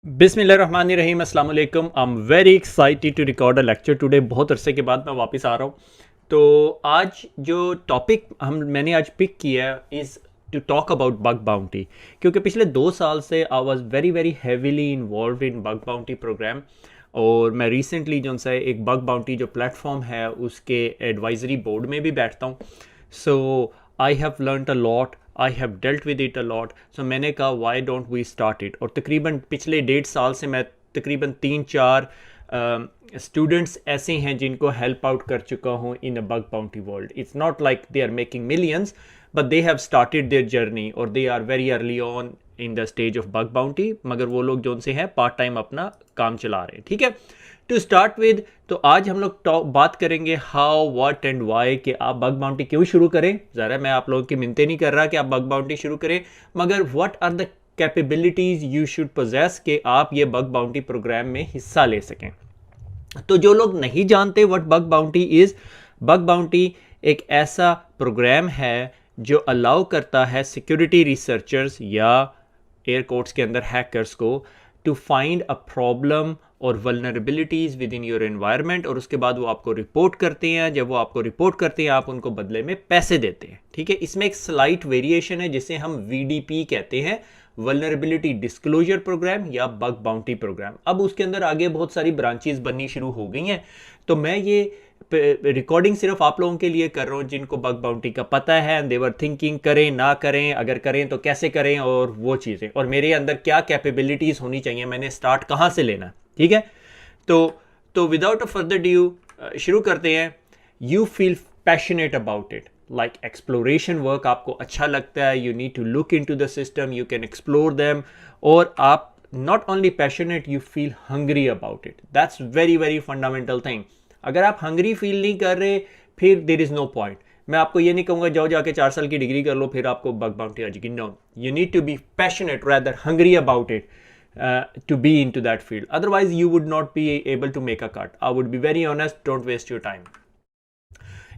बिस्मिल्लाहिर्रहमानिर्रहीम अस्सलाम वालेकुम। I am very excited to record a lecture today. बहुत अरसे के बाद मैं वापस आ रहा हूँ। तो आज जो टॉपिक मैंने आज पिक किया है is to talk about bug bounty, क्योंकि पिछले 2 साल से I was very very heavily involve in bug bounty program. और मैं रिसेंटली जो सा एक बग बाउंटी जो प्लेटफॉर्म है उसके एडवाइजरी बोर्ड में भी बैठता हूँ। So I have learned a lot, I have dealt with it a lot. So मैंने कहा why don't we start it. और तकरीबन पिछले 1.5 साल से मैं तकरीबन 3-4 स्टूडेंट्स ऐसे हैं जिनको हेल्प आउट कर चुका हूँ in a bug bounty world. It's not like they are making millions, but they have started their journey और they are very early on in the stage of bug bounty. मगर वो लोग जो उनसे हैं पार्ट टाइम अपना काम चला रहे हैं। ठीक है, टू स्टार्ट विद, तो आज हम लोग बात करेंगे हाउ व्हाट एंड वाई कि आप बग बाउंटी क्यों शुरू करें। ज़रा मैं आप लोगों की मिन्नतें नहीं कर रहा कि आप बग बाउंटी शुरू करें, मगर what are the capabilities you should possess कि आप ये बग बाउंटी प्रोग्राम में हिस्सा ले सकें। तो जो लोग नहीं जानते what bug bounty is, bug bounty एक ऐसा प्रोग्राम है जो अलाउ करता है सिक्योरिटी रिसर्चर्स या एयर कोर्ट्स के अंदर हैकर्स को टू फाइंड अ प्रॉब्लम और vulnerabilities with in your environment, और उसके बाद वो आपको रिपोर्ट करते हैं। जब वो आपको रिपोर्ट करते हैं आप उनको बदले में पैसे देते हैं। ठीक है, इसमें एक स्लाइट वेरिएशन है जिसे हम वीडीपी कहते हैं, वल्नरेबिलिटी डिस्क्लोजर प्रोग्राम या बग बाउंटी प्रोग्राम। अब उसके अंदर आगे बहुत सारी ब्रांचेस बननी शुरू हो गई हैं। तो मैं ये रिकॉर्डिंग सिर्फ आप लोगों के लिए कर रहा हूँ जिनको बग बाउंटी का पता है, एंड देवर थिंकिंग करें ना करें, अगर करें तो कैसे करें, और वो चीज़ें, और मेरे अंदर क्या कैपेबिलिटीज़ होनी चाहिए, मैंने स्टार्ट कहाँ से लेना। ठीक है, तो विदाउट अ फर्दर ड्यू शुरू करते हैं। You feel passionate about it, like exploration work आपको अच्छा लगता है, you need to look into the system, you can explore them, और आप not only passionate, you feel hungry about it. That's very very fundamental thing. अगर आप hungry feel नहीं कर रहे फिर देर इज़ नो पॉइंट। मैं आपको ये नहीं कहूँगा जाओ जाके 4 साल की डिग्री कर लो फिर आपको बग बाउंटी आ जाएगी। No, you need to be passionate rather hungry about it to be into that field. Otherwise you would not be able to make a cut. I would be very honest, don't waste your time.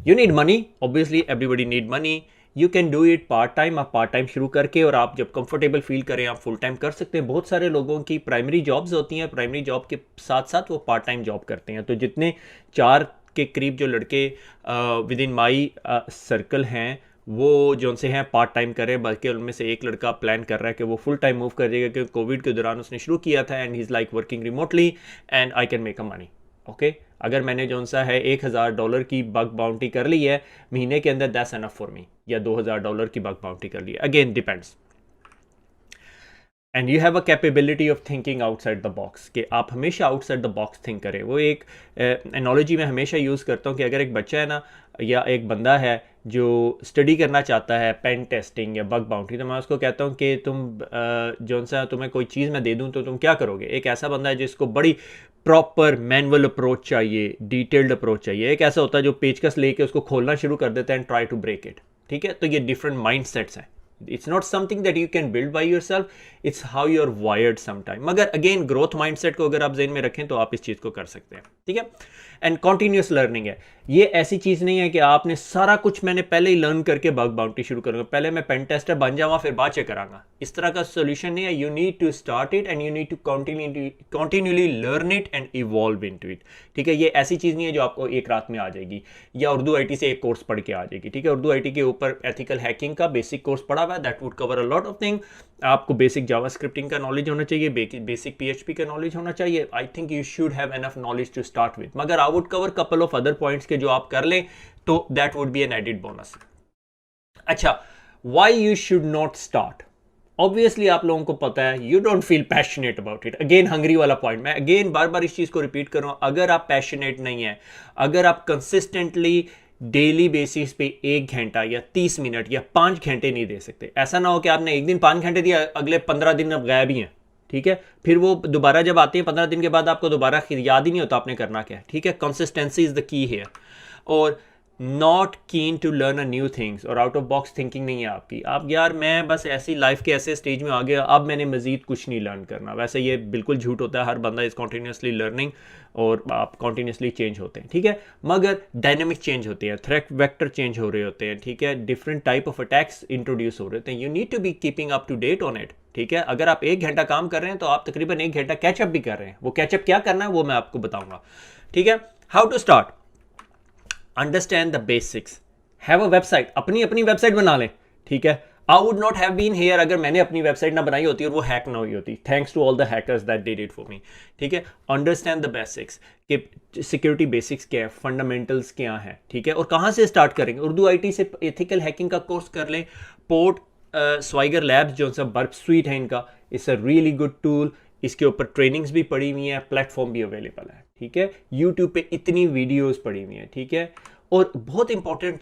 You need money, obviously everybody need money. You can do it part time, आप part time शुरू करके, और आप जब comfortable feel करें आप full time कर सकते हैं। बहुत सारे लोगों की प्राइमरी जॉब्स होती हैं, प्राइमरी जॉब के साथ साथ वो पार्ट टाइम जॉब करते हैं। तो जितने 4 के करीब जो लड़के विद इन माई सर्कल हैं वो जो उनसे हैं पार्ट टाइम कर रहे हैं, बल्कि उनमें से एक लड़का प्लान कर रहा है कि वो फुल टाइम मूव कर जाएगा, क्योंकि कोविड के दौरान उसने शुरू किया था, and he is like working remotely and I can make a money. Okay, अगर मैंने जो सा है $1000 की बग बाउंटी कर ली है महीने के अंदर, दैट्स एनफ फॉर मी, या $2000 की बग बाउंटी कर ली है, again depends. And you have a capability of thinking outside the box, कि आप हमेशा आउटसाइड द बॉक्स थिंक करें। वो एक एनोलॉजी मैं हमेशा यूज़ करता हूँ कि अगर एक बच्चा है ना, या एक बंदा है जो स्टडी करना चाहता है पेन टेस्टिंग या बग बाउंटी, तो मैं उसको कहता हूँ कि तुम जो सा तुम्हें कोई चीज़ मैं दे दूँ तो तुम क्या करोगे। एक ऐसा बंदा है जिसको बड़ी प्रॉपर मैनुअल अप्रोच चाहिए, डिटेल्ड अप्रोच चाहिए। एक ऐसा होता है जो पेचकस लेके उसको खोलना शुरू कर देता है and try to break it. ठीक है, तो ये डिफरेंट माइंड सेट्स हैं। It's not something that you can build by yourself, it's how you're wired sometime. मगर अगेन ग्रोथ माइंडसेट को अगर आप ज़हन में रखें तो आप इस चीज़ को कर सकते हैं। ठीक है, एंड कॉन्टीन्यूस लर्निंग है। ये ऐसी चीज़ नहीं है कि आपने सारा कुछ मैंने पहले ही लर्न करके बग बाउंटी शुरू करूँगा, पहले मैं पेन टेस्टर बन जाऊँगा फिर बाद से करांगा। इस तरह का सोल्यूशन नहीं है। You need to start it and you need to continuously learn it and evolve into it. ठीक है, ये ऐसी चीज़ नहीं है जो आपको एक रात में आ जाएगी, या उर्दू आईटी से एक कोर्स पढ़ के आ जाएगी। ठीक है, उर्दू आईटी के ऊपर एथिकल हैकिंग का बेसिक कोर्स पढ़ा हुआ है, that would cover a lot of thing. आपको बेसिक जावा स्क्रिप्टिंग का नॉलेज होना चाहिए, बेसिक पीएचपी का नॉलेज होना चाहिए। I think you should have enough knowledge to start with, मगर I would cover couple of other points के जो आप कर लें तो that would be an added bonus. अच्छा, why you should not start. Obviously आप लोगों को पता है you don't feel passionate about it. Again hungry वाला पॉइंट, मैं अगेन बार बार इस चीज़ को रिपीट कर रहा हूँ। अगर आप पैशनेट नहीं है, अगर आप कंसिस्टेंटली डेली बेसिस पे 1 घंटा या 30 मिनट या 5 घंटे नहीं दे सकते, ऐसा ना हो कि आपने एक दिन 5 घंटे दिया, अगले 15 दिन अब गायब ही हैं। ठीक है, फिर वो दोबारा जब आते हैं 15 दिन के बाद आपको दोबारा याद ही नहीं होता आपने करना क्या है। ठीक है, कंसिस्टेंसी इज द की है। और not keen to learn a new things, और आउट ऑफ बॉक्स थिंकिंग नहीं है आपकी। आप यार मैं बस ऐसी लाइफ के ऐसे स्टेज में आ गया, अब मैंने मजीद कुछ नहीं लर्न करना। वैसे ये बिल्कुल झूठ होता है, हर बंदा इज़ कॉन्टीन्यूसली लर्निंग और आप कॉन्टीन्यूसली चेंज होते हैं। ठीक है, मगर डायनेमिक चेंज होते हैं, थ्रेट वेक्टर चेंज हो रहे होते हैं। ठीक है, different type of attacks introduce हो रहे होते हैं। You need to be keeping up to date on it. ठीक है। अगर आप 1 घंटा काम कर रहे हैं तो आप तकरीबन 1 घंटा कैचअप भी कर रहे हैं। वो कैचअप क्या करना है वो मैं आपको बताऊंगा, ठीक है। How to start, understand the basics, have a website, अपनी अपनी वेबसाइट बना लें, ठीक है। I would not have been here अगर मैंने अपनी वेबसाइट ना बनाई होती और वो हैक ना हुई होती। Thanks to all the hackers that did it for me, ठीक है। अंडरस्टैंड द बेसिक्स कि सिक्योरिटी बेसिक्स क्या है, फंडामेंटल्स क्या है, ठीक है। और कहाँ से स्टार्ट करेंगे, उर्दू IT से एथिकल हैकिंग का कोर्स कर लें। पोर्ट स्वाइगर लैब्स जो सा बर्फ स्वीट है इनका, it's a really good tool. इसके ऊपर ट्रेनिंग्स भी पड़ी हुई हैं, प्लेटफॉर्म भी अवेलेबल है, ठीक है। यूट्यूब पे इतनी वीडियोस पड़ी हुई हैं, ठीक है। और बहुत इंपॉर्टेंट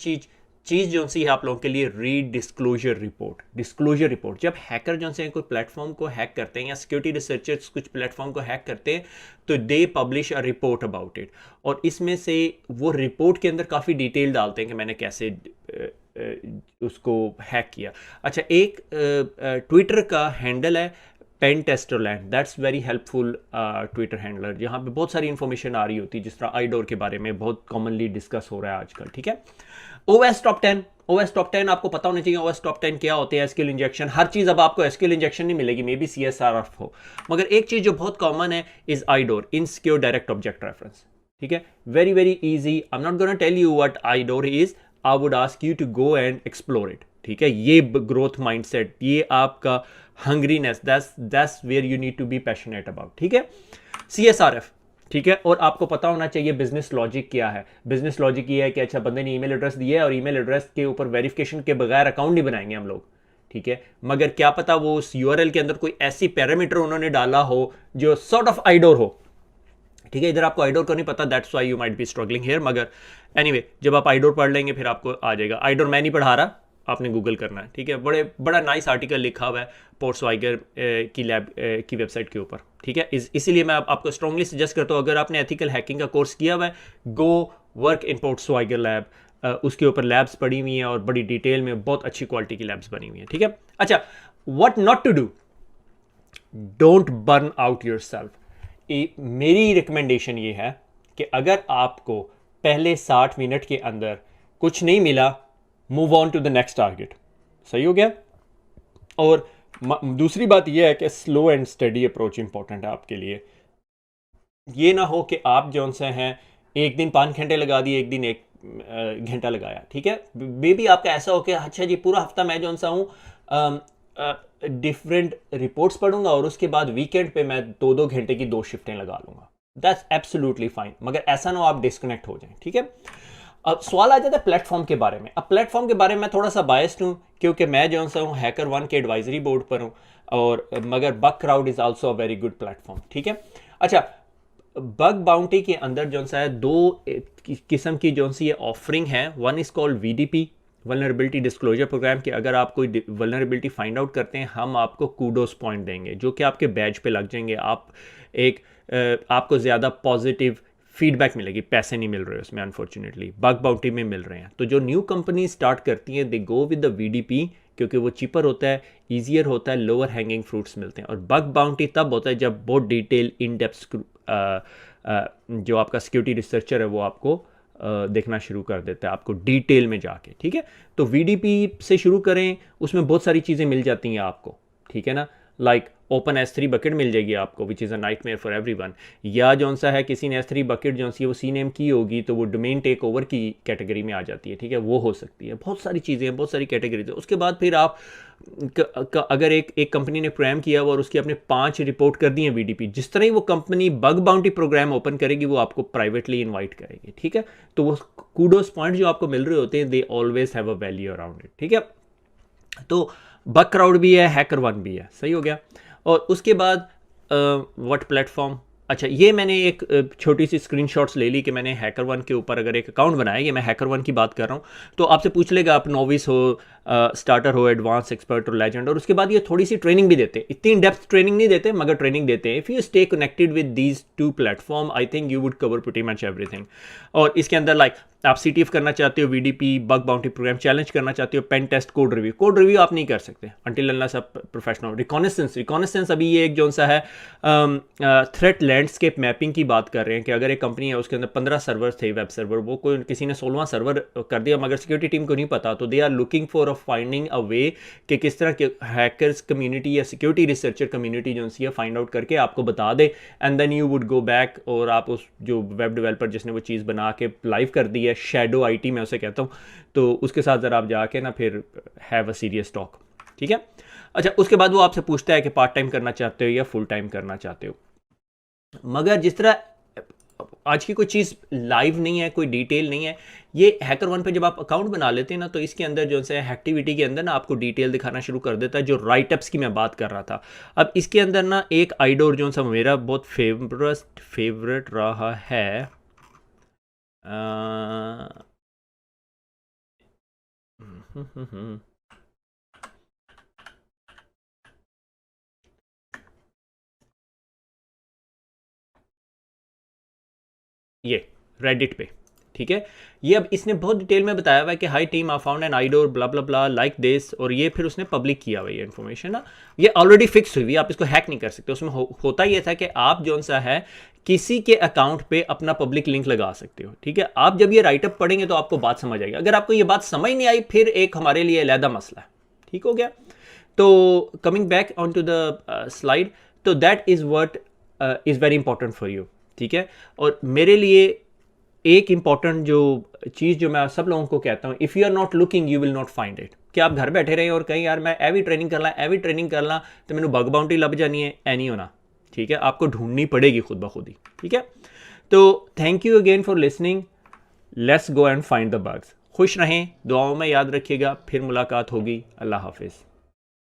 चीज़ जो सी है आप लोगों के लिए, read disclosure report. Disclosure report, जब हैकर जो से कोई प्लेटफॉर्म को हैक करते हैं या सिक्योरिटी रिसर्चर्स कुछ प्लेटफॉर्म को हैक करते हैं तो they publish a report about it. और इसमें से वो रिपोर्ट के अंदर काफ़ी डिटेल डालते हैं कि मैंने कैसे उसको हैक किया। अच्छा, एक ट्विटर का हैंडल है pen testerland, that's very helpful Twitter handler, जहाँ पे बहुत सारी इंफॉर्मेशन आ रही होती है, जिस तरह आईडोर के बारे में बहुत कॉमनली डिस्कस हो रहा है आजकल, ठीक है। OS टॉप 10, OS टॉप 10 आपको पता होना चाहिए। OS टॉप 10 क्या होते हैं, एसक्यूएल इंजेक्शन, हर चीज़ अब आपको एसक्यूएल इंजेक्शन नहीं मिलेगी, मे बी CSRF हो, मगर एक चीज़ जो बहुत कॉमन है is IDOR, insecure direct object reference, ठीक है। Very very easy, I am not gonna tell you what IDOR is, I would ask you to go and explore it, ठीक है। ये ग्रोथ माइंडसेट, ये आपका hungriness, that's where you need to be passionate about, ठीक है। CSRF, ठीक है। और आपको पता होना चाहिए बिजनेस लॉजिक क्या है। बिजनेस लॉजिक ये है कि अच्छा, बंदे ने ईमेल एड्रेस दिया है और ईमेल एड्रेस के ऊपर वेरिफिकेशन के बगैर अकाउंट नहीं बनाएंगे हम लोग, ठीक है। मगर क्या पता वो उस URL के अंदर कोई ऐसी पैरामीटर उन्होंने डाला हो जो सॉर्ट ऑफ आईडोर हो, ठीक है। इधर आपको आईडोर को नहीं पता, that's why you might be struggling here, मगर एनीवे जब आप आईडोर पढ़ लेंगे फिर आपको आ जाएगा। आईडोर मैं नहीं पढ़ा रहा, आपने गूगल करना है, ठीक है। बड़ा नाइस आर्टिकल लिखा हुआ है पोर्टस्वाइगर की लैब की वेबसाइट के ऊपर, ठीक है। इसीलिए मैं आपको स्ट्रांगली सजेस्ट करता हूँ, अगर आपने एथिकल हैकिंग का कोर्स किया हुआ है, गो वर्क इन पोर्टस्वाइगर लैब, उसके ऊपर लैब्स पड़ी हुई हैं और बड़ी डिटेल में बहुत अच्छी क्वालिटी की लैब्स बनी हुई हैं, ठीक है। अच्छा, what not to do, don't burn out yourself. मेरी रिकमेंडेशन ये है कि अगर आपको पहले 60 मिनट के अंदर कुछ नहीं मिला, move on to the next target, सही हो गया। और दूसरी बात यह है कि slow and steady approach important है आपके लिए। ये ना हो कि आप जो से हैं एक दिन 5 घंटे लगा दिए, एक दिन 1 घंटा लगाया, ठीक है। मे बी आपका ऐसा हो कि अच्छा जी पूरा हफ्ता मैं जो सा हूँ डिफरेंट रिपोर्ट्स पढ़ूंगा और उसके बाद वीकेंड पे मैं 2-2 घंटे की 2 शिफ्टें लगा लूंगा, दैट्स एब्सोल्युटली फाइन, मगर ऐसा ना हो आप डिस्कनेक्ट हो जाएं, ठीक है। अब सवाल आ जाता है प्लेटफॉर्म के बारे में। अब प्लेटफॉर्म के बारे में मैं थोड़ा सा बायस्ड हूँ क्योंकि मैं जो सा हूँ HackerOne के एडवाइजरी बोर्ड पर हूँ, और मगर bug crowd is also a very good platform, ठीक है। अच्छा, बग बाउंटी के अंदर जो सा है 2 किस्म की जो सी ऑफरिंग है। One is called VDP, vulnerability disclosure program, कि अगर आप कोई वल्नरेबिलिटी फाइंड आउट करते हैं हम आपको कूडोस पॉइंट देंगे जो कि आपके बैज पे लग जाएंगे। आप आपको ज़्यादा पॉजिटिव फीडबैक मिलेगी, पैसे नहीं मिल रहे उसमें अनफॉर्चुनेटली, बग बाउंटी में मिल रहे हैं। तो जो न्यू कंपनी स्टार्ट करती हैं दे गो विद द VDP क्योंकि वो चीपर होता है, ईजियर होता है, लोअर हैंगिंग फ्रूट्स मिलते हैं। और बग बाउंटी तब होता है जब बहुत डिटेल इन डेप्थ जो आपका सिक्योरिटी रिसर्चर है वो आपको देखना शुरू कर देता है, आपको डिटेल में जाके, ठीक है। तो VDP से शुरू करें, उसमें बहुत सारी चीज़ें मिल जाती हैं आपको, ठीक है ना। लाइक ओपन S3 बकेट मिल जाएगी आपको, which is a nightmare for everyone. या जौन सा है किसी ने S3 बकेट जो सी वो CNAME की होगी तो वो डोमेन टेक ओवर की कैटेगरी में आ जाती है, ठीक है, वो हो सकती है। बहुत सारी चीज़ें हैं, बहुत सारी कैटेगरीज है। उसके बाद फिर आप अगर एक कंपनी ने प्रोग्राम किया हुआ और उसकी अपने 5 रिपोर्ट कर दी हैं VDP, जिस तरह ही वो company bug bounty programme open करेगी वो आपको प्राइवेटली इन्वाइट करेगी, ठीक है। तो वो कूडोस पॉइंट जो आपको मिल रहे होते हैं they always have a value around it, ठीक है। तो बग क्राउड भी है, HackerOne भी है, सही हो गया। और उसके बाद व्हाट प्लेटफॉर्म, अच्छा ये मैंने एक छोटी सी स्क्रीनशॉट्स ले ली कि मैंने HackerOne के ऊपर अगर एक अकाउंट बनाया, ये मैं HackerOne की बात कर रहा हूँ, तो आपसे पूछ लेगा आप नोविस हो, स्टार्टर हो, एडवांस, एक्सपर्ट और लेजेंड। और उसके बाद ये थोड़ी सी ट्रेनिंग भी देते हैं, इतनी इन डेप्थ ट्रेनिंग नहीं देते मगर ट्रेनिंग देते हैं। If you stay connected with these 2 platform I think you would cover pretty much everything. और इसके अंदर लाइक आप CTF करना चाहते हो, VDP, bug bounty programme challenge करना चाहते हो, पेन टेस्ट, कोड रिव्यू आप नहीं कर सकते अंटिल अनलेस आप प्रोफेशनल। रिकॉनेसेंस अभी ये एक जो सा है थ्रेट लैंडस्केप मैपिंग की बात कर रहे हैं कि अगर एक कंपनी है उसके अंदर 15 सर्वर थे, वेब सर्वर, वो कोई किसी ने 16वां सर्वर कर दिया मगर सिक्योरिटी टीम को नहीं पता, तो they are looking for a of finding a way कि किस तरह के हैकर्स कम्युनिटी या सिक्योरिटी रिसर्चर कम्युनिटी जो है फाइंड आउट करके आपको बता दे, and then you would go back और आप उस जो वेब डेवलपर जिसने वो चीज़ बना के लाइव कर दी है, शैडो आईटी मैं उसे कहता हूँ, तो उसके साथ ज़रा आप जाके ना फिर हैव अ सीरियस टॉक, ठीक है। अच्छा, उसके बाद वो आपसे पूछता है कि पार्ट टाइम करना चाहते हो या फुल टाइम करना चाहते हो। मगर जिस तरह आज की कोई चीज़ लाइव नहीं है, कोई डिटेल नहीं है, ये हैकर वन पे जब आप अकाउंट बना लेते हैं ना, तो इसके अंदर जो है एक्टिविटी के अंदर ना आपको डिटेल दिखाना शुरू कर देता है, जो राइटअप्स की मैं बात कर रहा था। अब इसके अंदर ना एक आइडोर जो सा मेरा बहुत फेवरेट रहा है, ये रेडिट पे, ठीक है। ये अब इसने बहुत डिटेल में बताया हुआ है कि hi team I found an IDOR blah blah blah like this, और ये फिर उसने पब्लिक किया हुआ ये इन्फॉर्मेशन ना, ये ऑलरेडी फिक्स हुई, आप इसको हैक नहीं कर सकते। उसमें होता ये था कि आप जो सा है किसी के अकाउंट पे अपना पब्लिक लिंक लगा सकते हो, ठीक है। आप जब ये राइटअप पढ़ेंगे तो आपको बात समझ आएगी। अगर आपको ये बात समझ नहीं आई, फिर एक हमारे लिए अलहदा मसला है, ठीक हो गया। तो coming back on to the slide, तो that is what is very important for you, ठीक है। और मेरे लिए एक इंपॉर्टेंट जो चीज़ जो मैं सब लोगों को कहता हूँ, if you are not looking you will not find it, कि आप घर बैठे रहें और कहीं यार मैं एवी ट्रेनिंग कर ला तो मैंने बग बाउंटी लग जानी है, ए नहीं होना, ठीक है। आपको ढूंढनी पड़ेगी खुद ब खुद ही, ठीक है। तो thank you again for listening, let's go and find the bugs. खुश रहें, दुआओं में याद रखिएगा, फिर मुलाकात होगी। अल्लाह हाफिज़।